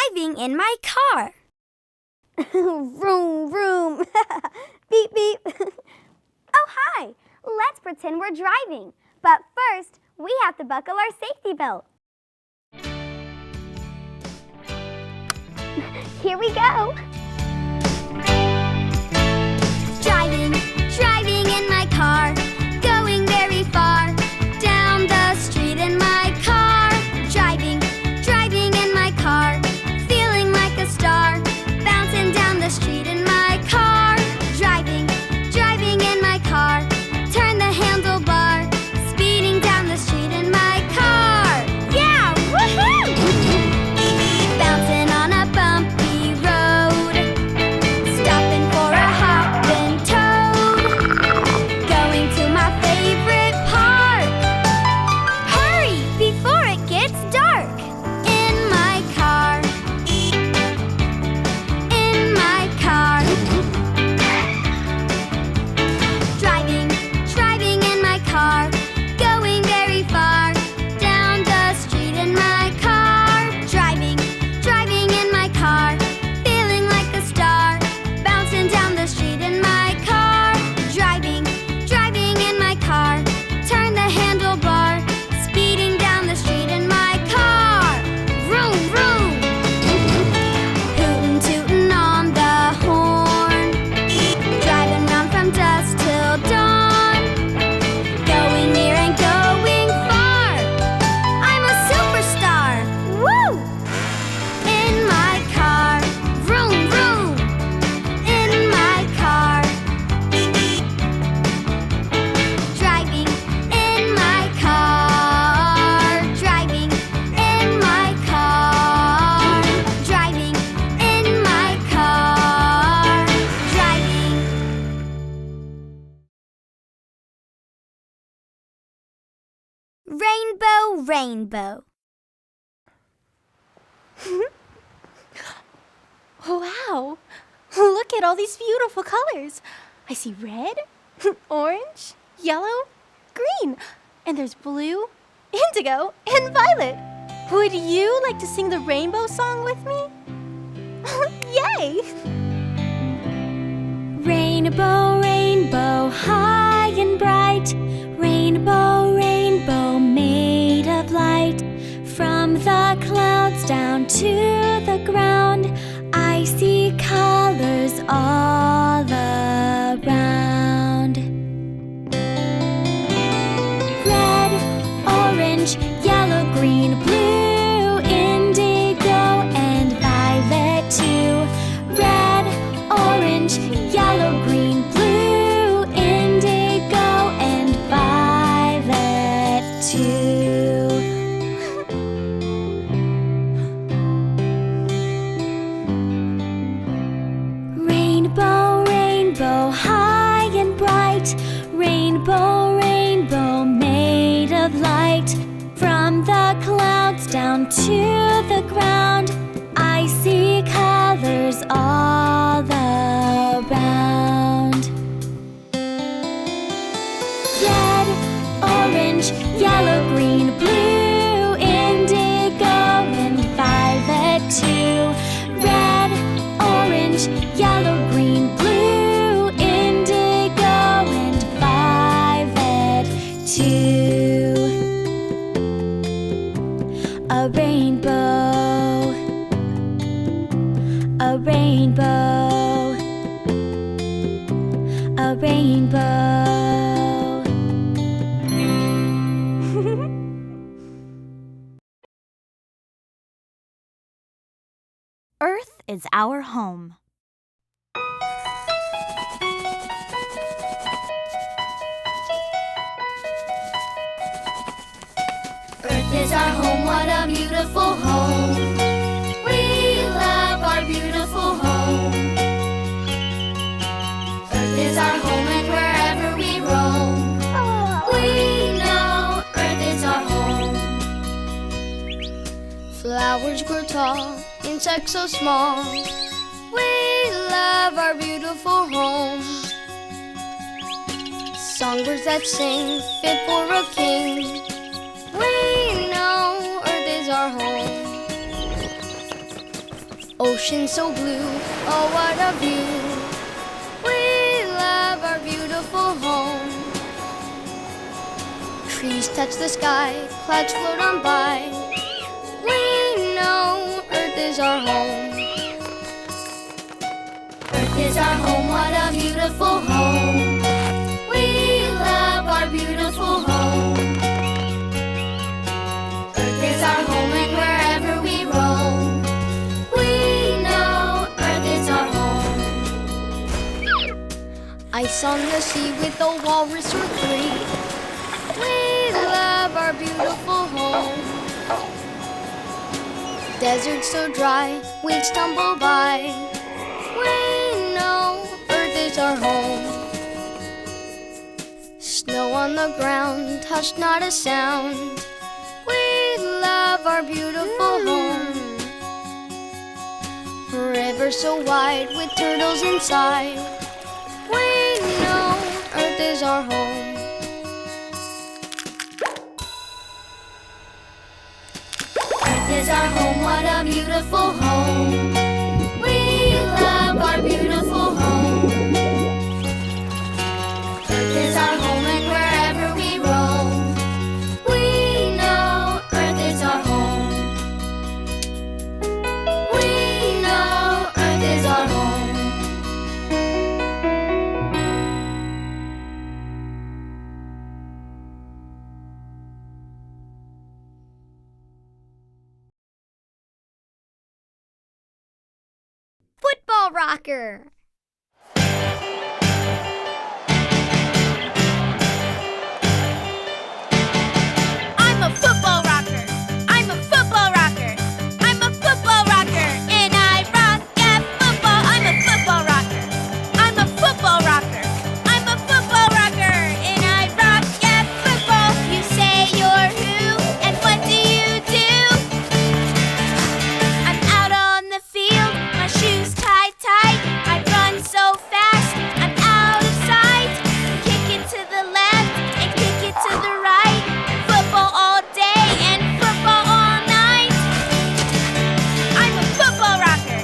driving in my car. Vroom, vroom. Beep, beep. Oh, hi. Let's pretend we're driving. But first, we have to buckle our safety belt. Here we go. Driving, driving in my car, going very far, down the street in my car. Driving, driving in my car, feeling like a star, bouncing down the street in my car. Driving, driving in my car, turn the handlebar, speeding down the street in my car. Yeah, woohoo! Bouncing on a bumpy road, stopping for a hopping toad, going to my favorite park. Hurry before it gets dark. In my car, in my car. Driving, driving in my car, going very far, down the street in my car. Driving, driving in my car, feeling like a star, bouncing down the street in my car. Driving, driving in my car, turn the handlebar, speeding down the street in my car. Vroom, vroom. Hootin' tootin' on the horn, driving round from dusk till dawn, going near and going far. I'm a superstar. Woo! In my car, vroom, vroom. In my car. Driving in my car. Driving in my car. Driving in my car. Driving. Rainbow, rainbow. Wow! Look at all these beautiful colors. I see red, orange, yellow, green, and there's blue, indigo, and violet. Would you like to sing the rainbow song with me? Yay! Rainbow, rainbow, high and bright. Rainbow, rainbow, made of light. From the clouds down to the ground, I see colors all around. Red, orange, yellow, green, blue, indigo, and violet too. Red, orange, yellow, green, blue, indigo, and violet too. Rainbow, rainbow, high and bright. Rainbow, rainbow, made of light. From the clouds down to the ground, I see colors all around. Red, orange, yellow, green, blue, indigo, and violet too. Red, orange, yellow, green, blue, indigo, and violet too. A rainbow, a rainbow, a rainbow. Earth is our home. Earth is our home, what a beautiful home. We love our beautiful home. Earth is our home, and wherever we roam, we know Earth is our home. Flowers grow tall, insects so small. We love our beautiful home. Songbirds that sing, fit for a king. We know Earth is our home. Ocean so blue, oh what a view. We love our beautiful home. Trees touch the sky, clouds float on by. We know Earth is our home. Earth is our home, what a beautiful home. We love our beautiful home. Earth is our home and wherever we roam, we know Earth is our home. Ice on the sea with a walrus or three. We love our beautiful home. Desert so dry, waves tumble by. We know Earth is our home. Snow on the ground, hush not a sound. We love our beautiful home. River so wide with turtles inside. We know Earth is our home. Earth is our home, what a beautiful home. We love our beautiful home. Earth is our home and wherever we roam, we know Earth is our home. We know Earth is our home. Football rocker. I'm a football rocker. I'm a football rocker. I'm a football rocker. And I rock at football. I'm a football rocker. I'm a football rocker. I'm a football rocker. And I rock at football. You say you're who? And what do you do? I'm out on the field. My shoes tied tight. I run so fast. I'm out of sight. Kick it to the left and kick it to the right. Football all day and football all night. I'm a football rocker.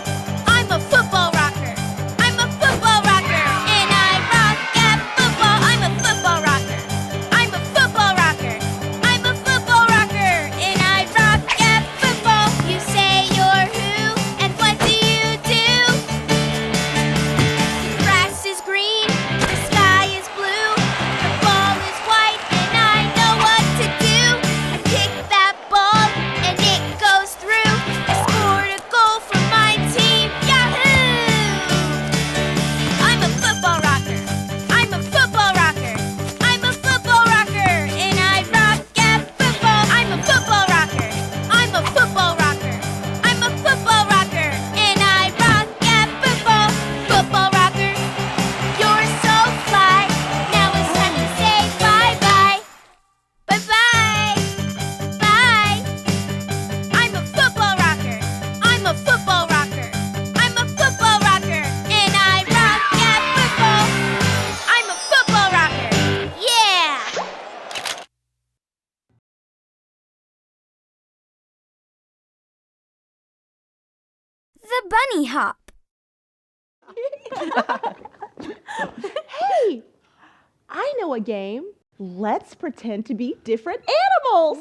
I'm a football rocker. I'm a football rocker. And I rock at football. I'm a football rocker. I'm a football rocker. I'm a football rocker. And I rock at football. You say you're who? And what do you do? The grass is green. The sky is blue. The ball is white. And I know what to do. I kick that ball and it goes through. I scored a goal for my team. Yahoo! I'm a football rocker. I'm a football rocker. I'm a football rocker. And I rock at football. I'm a football rocker. I'm a football rocker. I'm a football rocker. And I rock at football. Football rocker, you're so fly. Now it's time to say bye-bye. Bye-bye. Bye. I'm a football rocker. I'm a football rocker. I'm a football rocker. And I rock at football. I'm a football rocker. Yeah! The bunny hop. Hey, I know a game. Let's pretend to be different animals.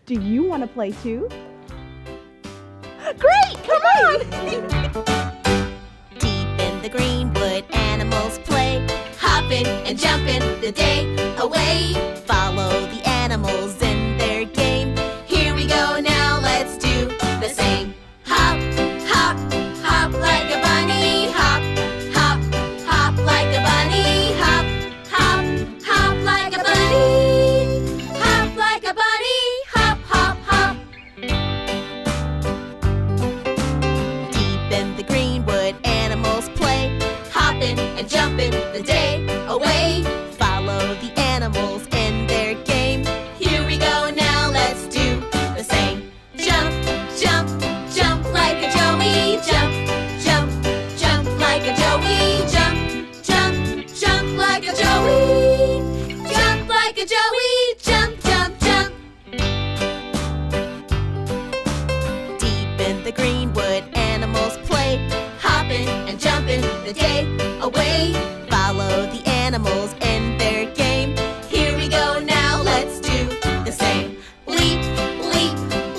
Do you want to play too? Great, come on. Deep in the greenwood, animals play, hopping and jumping the day away. Follow the animals in their game. Here we go now, let's do the same. Hop, hop, hop like a bunny. Hop, hop, hop like a bunny. Hop, hop, hop like a bunny. Hop like a bunny. Hop, hop, hop. Deep in the greenwood, animals play, hopping and jumping the day away. Follow the animals in their game. way. Follow the animals and their game. Here we go now, let's do the same. Leap, leap,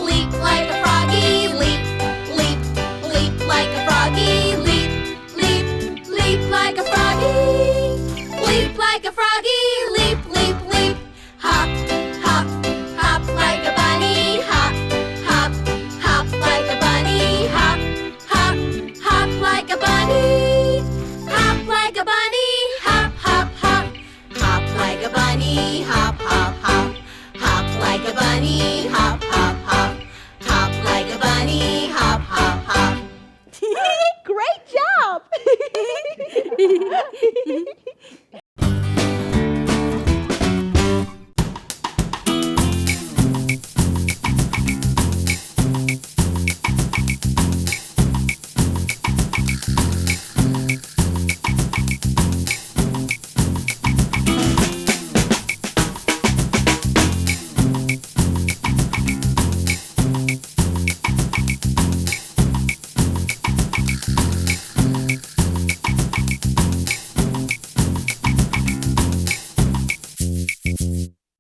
leap like a froggy. Leap, leap, leap like a froggy. Leap, leap, leap like a froggy. Leap like a froggy. Leap, leap, leap. Hop, hop, hop like a bunny. Hop, hop, hop like a bunny. Hop, hop, hop like a bunny. Hop like a bunny. Hop, hop, hop. Hop like a bunny. Hop, hop, hop. Hop like a bunny. Hop,